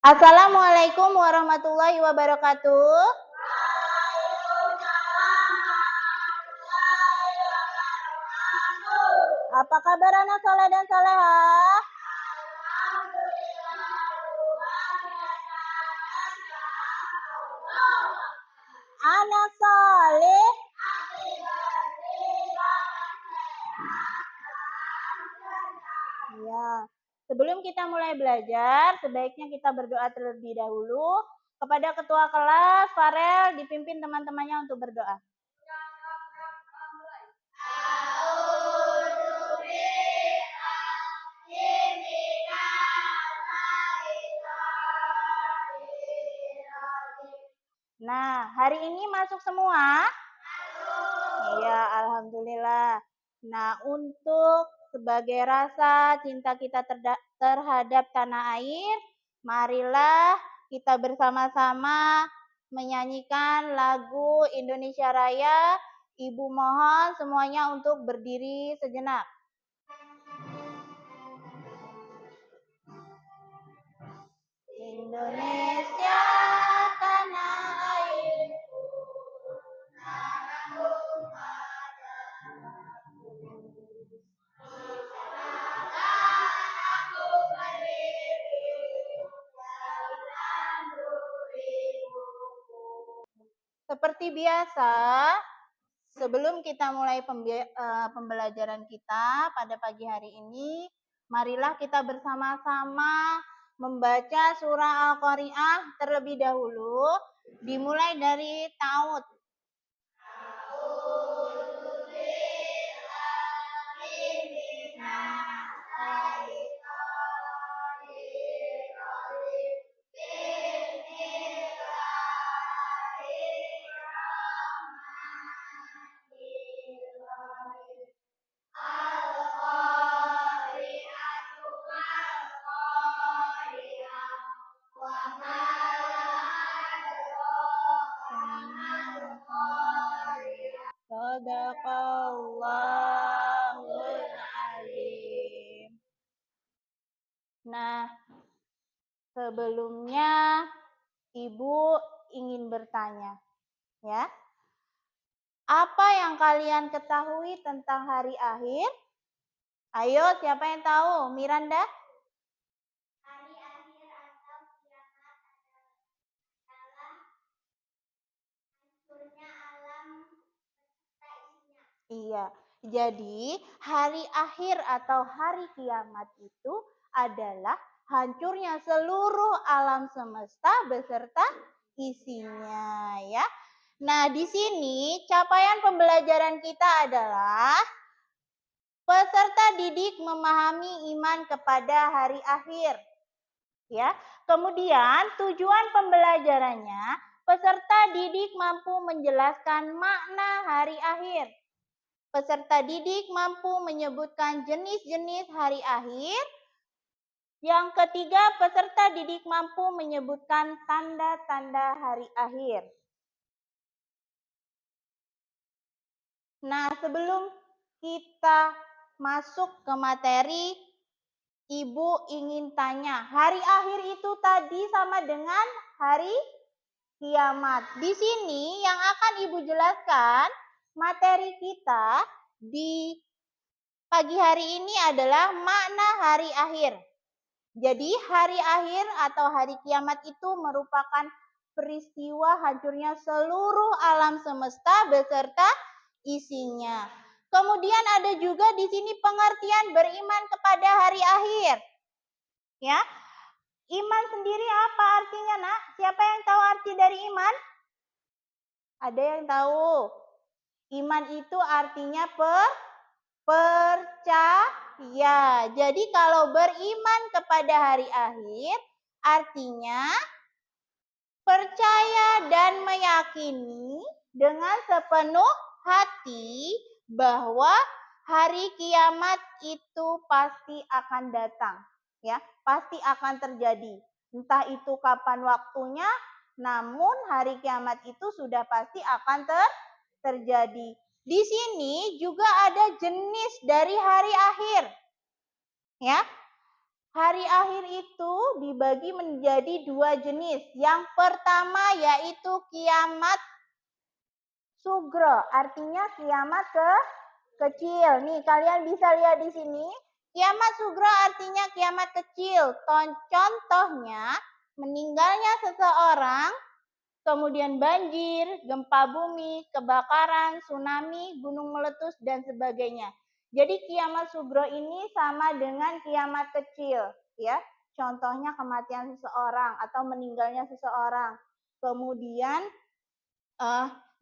Assalamualaikum warahmatullahi wabarakatuh. Apa kabar anak soleh dan solehah? Anak soleh. Ya. Sebelum kita mulai belajar, sebaiknya kita berdoa terlebih dahulu. Kepada ketua kelas, Farel dipimpin teman-temannya untuk berdoa. Nah, hari ini masuk semua? Iya, alhamdulillah. Nah, untuk sebagai rasa cinta kita terhadap tanah air, marilah kita bersama-sama menyanyikan lagu Indonesia Raya. Ibu mohon semuanya untuk berdiri sejenak. Indonesia tanah airku, seperti biasa, sebelum kita mulai pembelajaran kita pada pagi hari ini, marilah kita bersama-sama membaca surah Al-Qari'ah terlebih dahulu, dimulai dari ta'awud. Shadaqallahul Azim. Nah, sebelumnya Ibu ingin bertanya, ya. Apa yang kalian ketahui tentang hari akhir? Ayo, siapa yang tahu? Miranda? Hari akhir atau kiamat adalah hancurnya alam beserta isinya. Iya, jadi hari akhir atau hari kiamat itu adalah hancurnya seluruh alam semesta beserta isinya, ya. Nah, di sini capaian pembelajaran kita adalah peserta didik memahami iman kepada hari akhir. Ya. Kemudian tujuan pembelajarannya, peserta didik mampu menjelaskan makna hari akhir. Peserta didik mampu menyebutkan jenis-jenis hari akhir. Yang ketiga, peserta didik mampu menyebutkan tanda-tanda hari akhir. Nah, sebelum kita masuk ke materi, Ibu ingin tanya, hari akhir itu tadi sama dengan hari kiamat. Di sini yang akan Ibu jelaskan, materi kita di pagi hari ini adalah makna hari akhir. Jadi hari akhir atau hari kiamat itu merupakan peristiwa hancurnya seluruh alam semesta beserta isinya. Kemudian ada juga di sini pengertian beriman kepada hari akhir. Ya. Iman sendiri apa artinya, Nak? Siapa yang tahu arti dari iman? Ada yang tahu? Iman itu artinya percaya. Jadi kalau beriman kepada hari akhir artinya percaya dan meyakini dengan sepenuh hati bahwa hari kiamat itu pasti akan datang, ya, pasti akan terjadi. Entah itu kapan waktunya, namun hari kiamat itu sudah pasti akan terjadi. Di sini juga ada jenis dari hari akhir. Ya. Hari akhir itu dibagi menjadi dua jenis. Yang pertama yaitu kiamat sugro, artinya kiamat kecil. Nih, kalian bisa lihat di sini. Kiamat sugro artinya kiamat kecil. Contohnya, meninggalnya seseorang, kemudian banjir, gempa bumi, kebakaran, tsunami, gunung meletus, dan sebagainya. Jadi kiamat sugro ini sama dengan kiamat kecil, ya. Contohnya kematian seseorang atau meninggalnya seseorang. Kemudian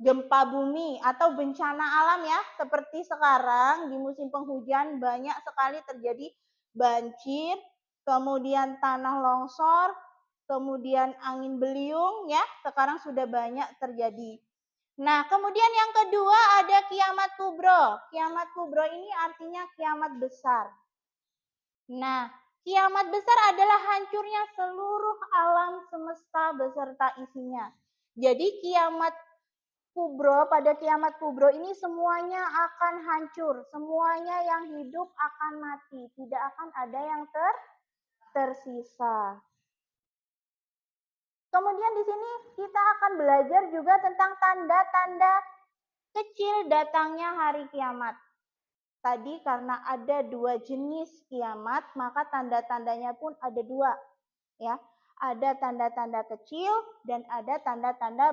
gempa bumi atau bencana alam ya, seperti sekarang di musim penghujan banyak sekali terjadi banjir, kemudian tanah longsor, kemudian angin beliung ya, sekarang sudah banyak terjadi. Nah, kemudian yang kedua ada kiamat kubro. Kiamat kubro ini artinya kiamat besar. Nah, kiamat besar adalah hancurnya seluruh alam semesta beserta isinya. Jadi kiamat kubro, pada kiamat kubro ini semuanya akan hancur, semuanya yang hidup akan mati, tidak akan ada yang tersisa. Kemudian di sini kita akan belajar juga tentang tanda-tanda kecil datangnya hari kiamat. Tadi karena ada dua jenis kiamat, maka tanda-tandanya pun ada dua, ya. Ada tanda-tanda kecil dan ada tanda-tanda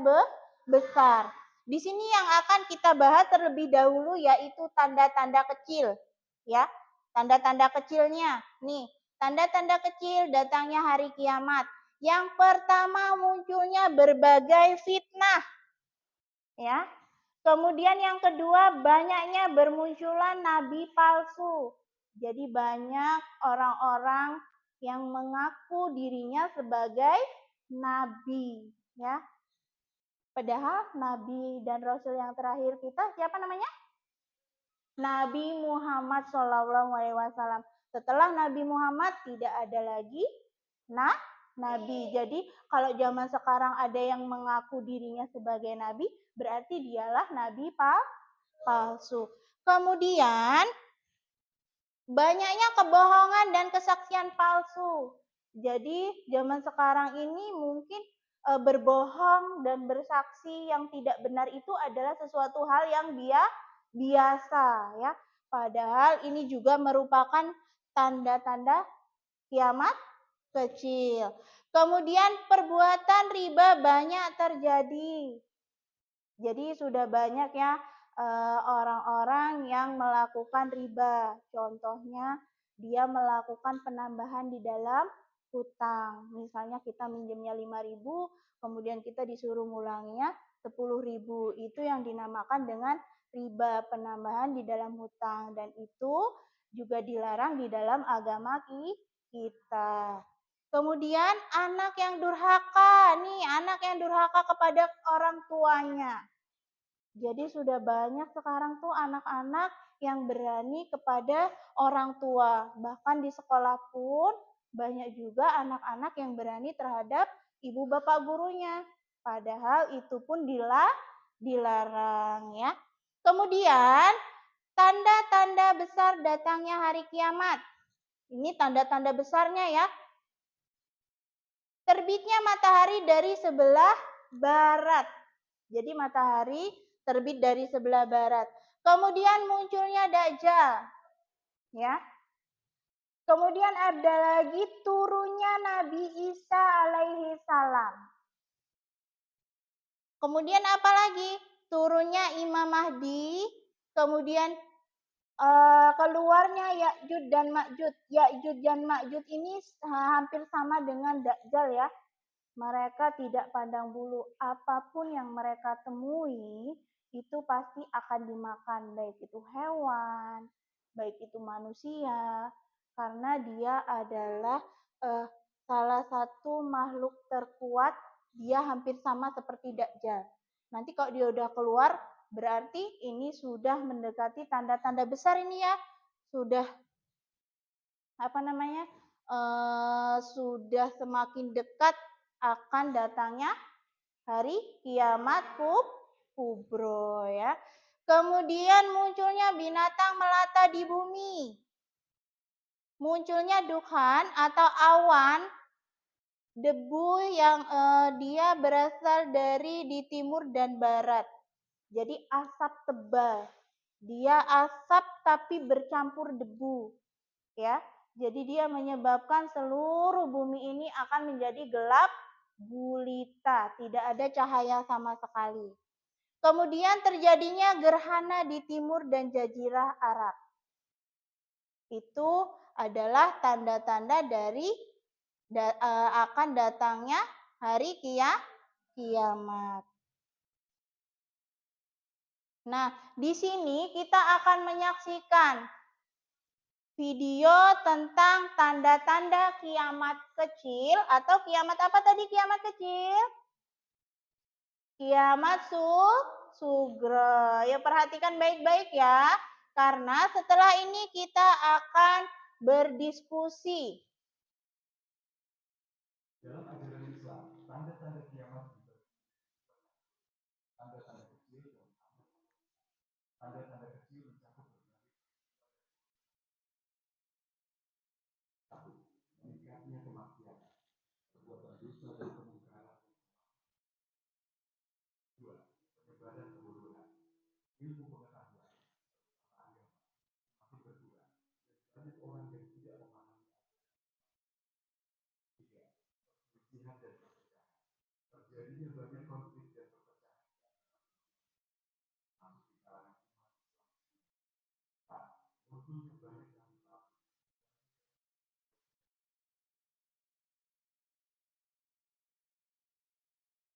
besar. Di sini yang akan kita bahas terlebih dahulu yaitu tanda-tanda kecil, ya. Tanda-tanda kecilnya. Nih, tanda-tanda kecil datangnya hari kiamat. Yang pertama munculnya berbagai fitnah, ya. Kemudian yang kedua banyaknya bermunculan nabi palsu. Jadi banyak orang-orang yang mengaku dirinya sebagai nabi, ya. Padahal nabi dan rasul yang terakhir kita siapa namanya? Nabi Muhammad SAW. Setelah Nabi Muhammad tidak ada lagi nabi. Jadi kalau zaman sekarang ada yang mengaku dirinya sebagai nabi, berarti dialah nabi palsu. Kemudian banyaknya kebohongan dan kesaksian palsu. Jadi zaman sekarang ini mungkin berbohong dan bersaksi yang tidak benar itu adalah sesuatu hal yang biasa, ya. Padahal ini juga merupakan tanda-tanda kiamat kecil. Kemudian perbuatan riba banyak terjadi. Jadi sudah banyak ya orang-orang yang melakukan riba. Contohnya dia melakukan penambahan di dalam hutang. Misalnya kita minjemnya 5.000, kemudian kita disuruh ngulangnya 10.000. Itu yang dinamakan dengan riba, penambahan di dalam hutang, dan itu juga dilarang di dalam agama kita. Kemudian anak yang durhaka, nih anak yang durhaka kepada orang tuanya. Jadi sudah banyak sekarang tuh anak-anak yang berani kepada orang tua. Bahkan di sekolah pun banyak juga anak-anak yang berani terhadap ibu bapak gurunya. Padahal itu pun dilarang, ya. Kemudian tanda-tanda besar datangnya hari kiamat. Ini tanda-tanda besarnya ya. Terbitnya matahari dari sebelah barat. Jadi matahari terbit dari sebelah barat. Kemudian munculnya Dajjal. Ya. Kemudian ada lagi turunnya Nabi Isa alaihi salam. Kemudian apa lagi? Turunnya Imam Mahdi. Kemudian keluarnya Ya'juj dan Ma'juj. Ya'juj dan Ma'juj ini hampir sama dengan Dajjal ya. Mereka tidak pandang bulu, apapun yang mereka temui itu pasti akan dimakan, baik itu hewan, baik itu manusia, karena dia adalah salah satu makhluk terkuat. Dia hampir sama seperti Dajjal. Nanti kalau dia udah keluar, berarti ini sudah mendekati tanda-tanda besar ini ya, sudah sudah semakin dekat akan datangnya hari kiamat kubro, ya. Kemudian munculnya binatang melata di bumi. munculnya dukhan atau awan debu yang dia berasal dari di timur dan barat. Jadi asap tebal. Dia asap tapi bercampur debu, ya. Jadi dia menyebabkan seluruh bumi ini akan menjadi gelap gulita, tidak ada cahaya sama sekali. Kemudian terjadinya gerhana di timur dan jazirah Arab. Itu adalah tanda-tanda dari akan datangnya hari kiamat. Nah, di sini kita akan menyaksikan video tentang tanda-tanda kiamat kecil atau kiamat apa tadi kiamat kecil? Kiamat sugro. Ya perhatikan baik-baik ya. Karena setelah ini kita akan berdiskusi. Dalam ajaran Islam, tanda-tanda kiamat tanda-tanda kecil dan tanda-tanda kecil mencakup berbagai satu, meningkatnya kemaksiatan, perbuatan dosa dan kemungkaran. Dua, penyebaran kebodohan, ilmu pengetahuan, agama makin berkurang, dan banyak orang yang tidak memahami. Tiga, perselisihan dan perpecahan, terjadinya banyak konflik dan perpecahan masuk di kalangan umat Islam. Empat, munculnya banyak khalifah.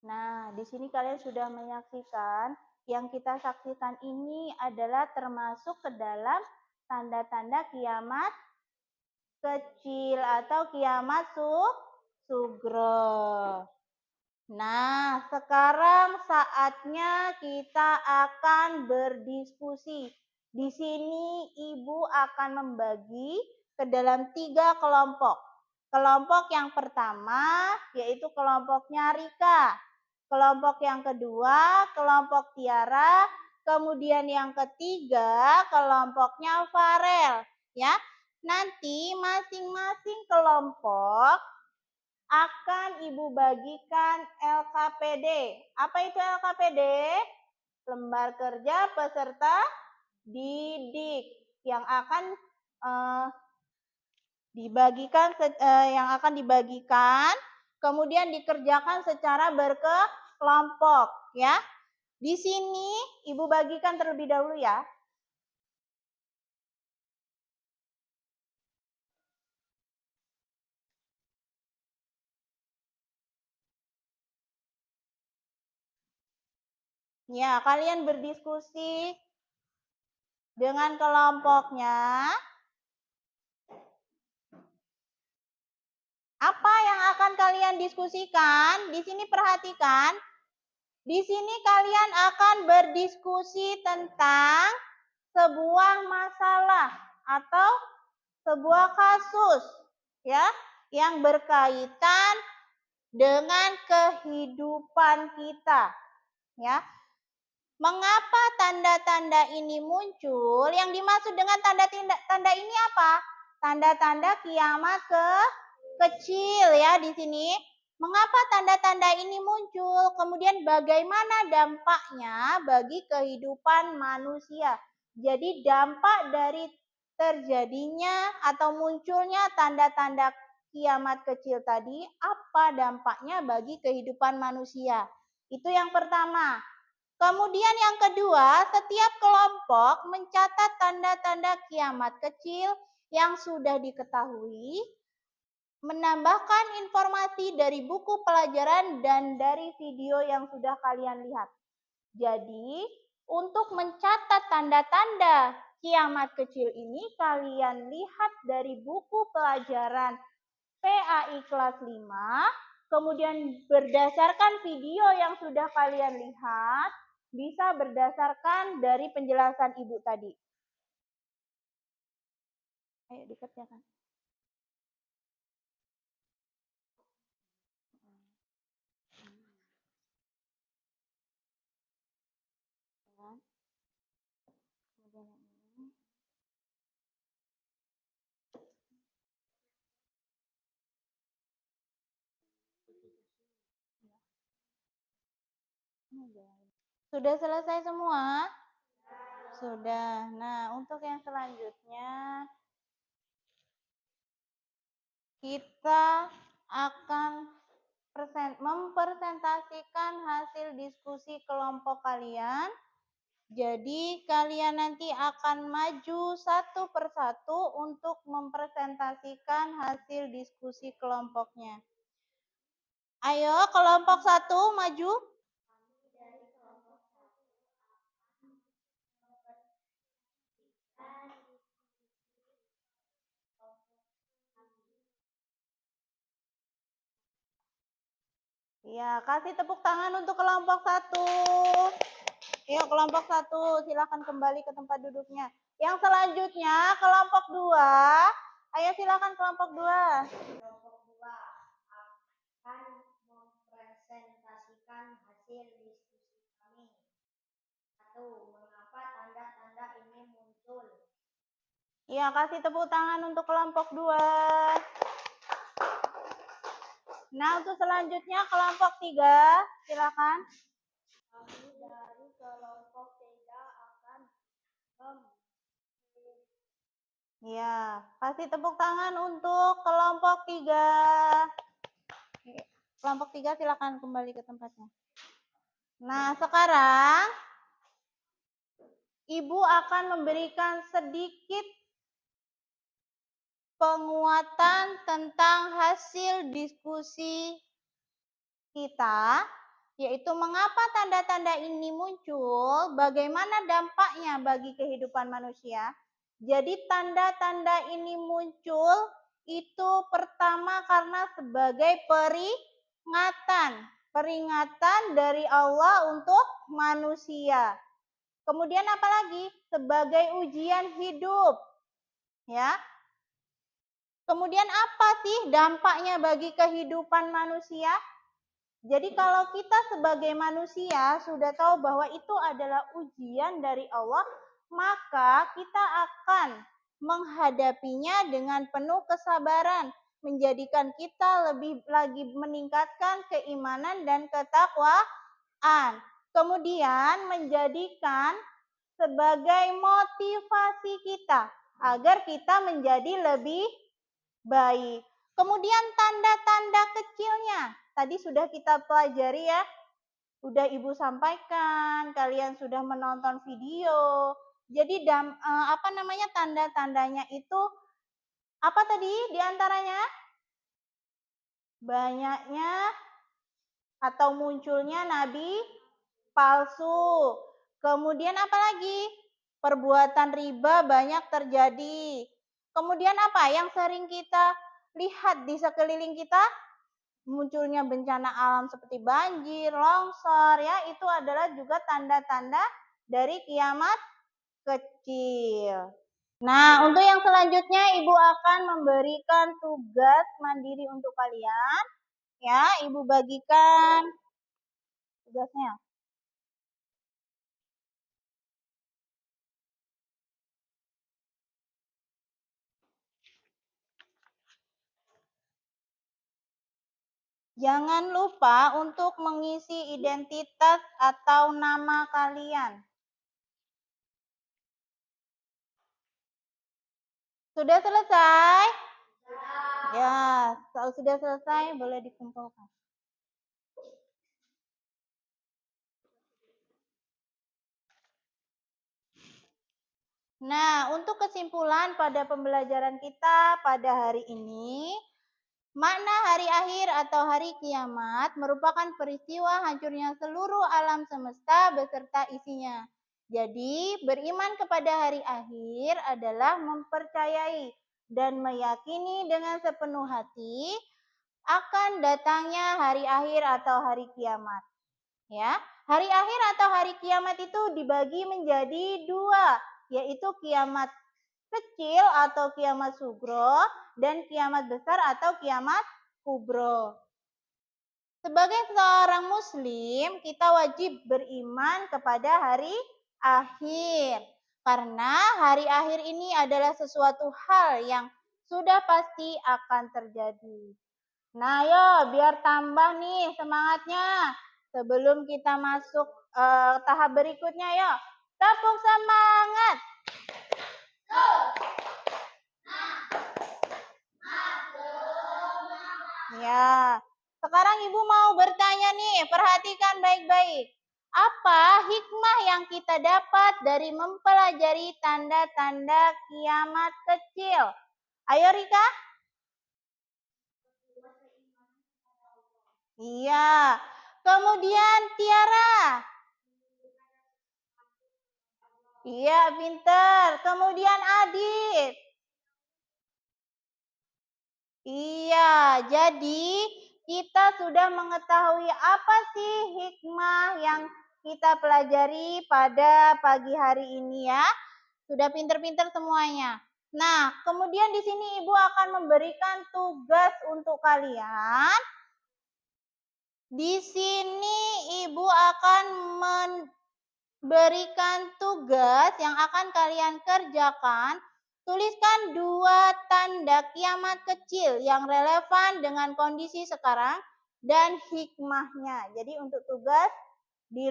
Nah, di sini kalian sudah menyaksikan, yang kita saksikan ini adalah termasuk ke dalam tanda-tanda kiamat kecil atau kiamat sugro. Nah, sekarang saatnya kita akan berdiskusi. Di sini Ibu akan membagi ke dalam 3 kelompok. Kelompok yang pertama yaitu kelompoknya Rika. Kelompok yang kedua, kelompok Tiara. Kemudian yang ketiga, kelompoknya Farel. Ya, nanti masing-masing kelompok akan Ibu bagikan LKPD. Apa itu LKPD? Lembar kerja peserta didik yang akan dibagikan kemudian dikerjakan secara berkelompok ya. Di sini Ibu bagikan terlebih dahulu ya. Ya, kalian berdiskusi dengan kelompoknya. Apa yang akan kalian diskusikan? Di sini perhatikan. Di sini kalian akan berdiskusi tentang sebuah masalah atau sebuah kasus ya yang berkaitan dengan kehidupan kita ya. Mengapa tanda-tanda ini muncul? Yang dimaksud dengan tanda-tanda ini apa? Tanda-tanda kiamat kecil ya di sini. Mengapa tanda-tanda ini muncul? Kemudian bagaimana dampaknya bagi kehidupan manusia? Jadi dampak dari terjadinya atau munculnya tanda-tanda kiamat kecil tadi, apa dampaknya bagi kehidupan manusia? Itu yang pertama. Kemudian yang kedua, setiap kelompok mencatat tanda-tanda kiamat kecil yang sudah diketahui, menambahkan informasi dari buku pelajaran dan dari video yang sudah kalian lihat. Jadi, untuk mencatat tanda-tanda kiamat kecil ini, kalian lihat dari buku pelajaran PAI kelas 5, kemudian berdasarkan video yang sudah kalian lihat, bisa berdasarkan dari penjelasan Ibu tadi. Ayo dikerjakan. Kemudian yang ini. Sudah selesai semua? Sudah. Nah, untuk yang selanjutnya kita akan mempresentasikan hasil diskusi kelompok kalian. Jadi kalian nanti akan maju satu persatu untuk mempresentasikan hasil diskusi kelompoknya. Ayo kelompok 1 maju. Ya, kasih tepuk tangan untuk kelompok 1. Yuk kelompok 1, silakan kembali ke tempat duduknya. Yang selanjutnya kelompok 2. Ayo silakan kelompok 2. Kelompok 2 akan mempresentasikan hasil diskusi kami. 1. Mengapa tanda-tanda ini muncul? Ya, kasih tepuk tangan untuk kelompok 2. Nah, untuk selanjutnya kelompok 3, silakan. Kami dari kelompok 3 akan Ya, kasih tepuk tangan untuk kelompok 3. Kelompok 3 silakan kembali ke tempatnya. Nah, sekarang Ibu akan memberikan sedikit penguatan tentang hasil diskusi kita, yaitu mengapa tanda-tanda ini muncul, bagaimana dampaknya bagi kehidupan manusia. Jadi tanda-tanda ini muncul itu pertama karena sebagai peringatan dari Allah untuk manusia. Kemudian apa lagi? Sebagai ujian hidup. Ya. Kemudian apa sih dampaknya bagi kehidupan manusia? Jadi kalau kita sebagai manusia sudah tahu bahwa itu adalah ujian dari Allah, maka kita akan menghadapinya dengan penuh kesabaran, menjadikan kita lebih lagi meningkatkan keimanan dan ketakwaan. Kemudian menjadikan sebagai motivasi kita agar kita menjadi lebih baik. Kemudian tanda-tanda kecilnya. Tadi sudah kita pelajari ya. Sudah Ibu sampaikan, kalian sudah menonton video. Jadi tanda-tandanya itu apa tadi diantaranya? Banyaknya atau munculnya nabi palsu. Kemudian apa lagi? Perbuatan riba banyak terjadi. Kemudian apa yang sering kita lihat di sekeliling kita? Munculnya bencana alam seperti banjir, longsor, ya, itu adalah juga tanda-tanda dari kiamat kecil. Nah, untuk yang selanjutnya Ibu akan memberikan tugas mandiri untuk kalian. Ya, Ibu bagikan tugasnya. Jangan lupa untuk mengisi identitas atau nama kalian. Sudah selesai? Ya, kalau sudah selesai boleh dikumpulkan. Nah, untuk kesimpulan pada pembelajaran kita pada hari ini, makna hari akhir atau hari kiamat merupakan peristiwa hancurnya seluruh alam semesta beserta isinya. Jadi, beriman kepada hari akhir adalah mempercayai dan meyakini dengan sepenuh hati akan datangnya hari akhir atau hari kiamat. Ya, hari akhir atau hari kiamat itu dibagi menjadi dua, yaitu kiamat kecil atau kiamat sugro dan kiamat besar atau kiamat kubro. Sebagai seorang muslim, kita wajib beriman kepada hari akhir. Karena hari akhir ini adalah sesuatu hal yang sudah pasti akan terjadi. Nah, yo biar tambah nih semangatnya. Sebelum kita masuk tahap berikutnya yuk. Tepuk semangat. Ya, sekarang Ibu mau bertanya nih, perhatikan baik-baik. Apa hikmah yang kita dapat dari mempelajari tanda-tanda kiamat kecil? Ayo Rika. Iya. Kemudian Tiara. Iya, pinter. Kemudian Adit. Iya, jadi kita sudah mengetahui apa sih hikmah yang kita pelajari pada pagi hari ini ya. Sudah pinter-pinter semuanya. Nah, kemudian di sini Ibu akan memberikan tugas untuk kalian. Di sini Ibu akan memberikan tugas yang akan kalian kerjakan. Tuliskan 2 tanda kiamat kecil yang relevan dengan kondisi sekarang dan hikmahnya. Jadi untuk tugas di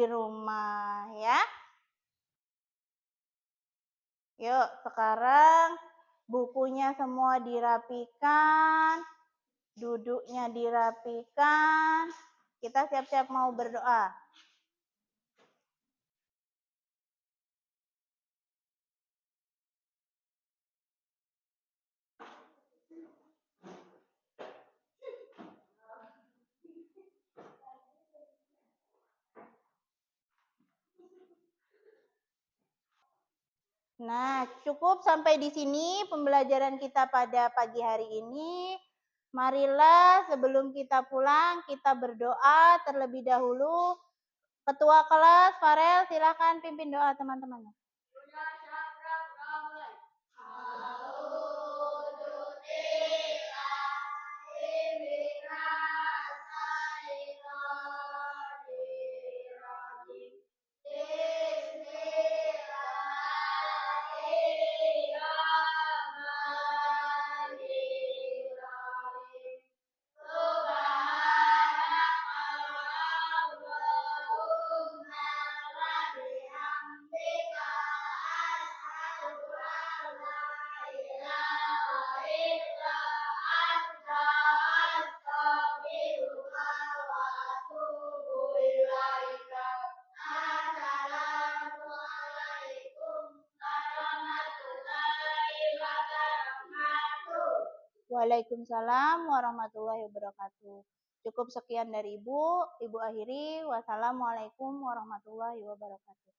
rumah ya. Yuk, sekarang bukunya semua dirapikan, duduknya dirapikan. Kita siap-siap mau berdoa. Nah, cukup sampai di sini pembelajaran kita pada pagi hari ini. Marilah sebelum kita pulang, kita berdoa terlebih dahulu. Ketua kelas, Farel, silakan pimpin doa teman-teman. Waalaikumsalam warahmatullahi wabarakatuh. Cukup sekian dari Ibu. Ibu akhiri. Wassalamualaikum warahmatullahi wabarakatuh.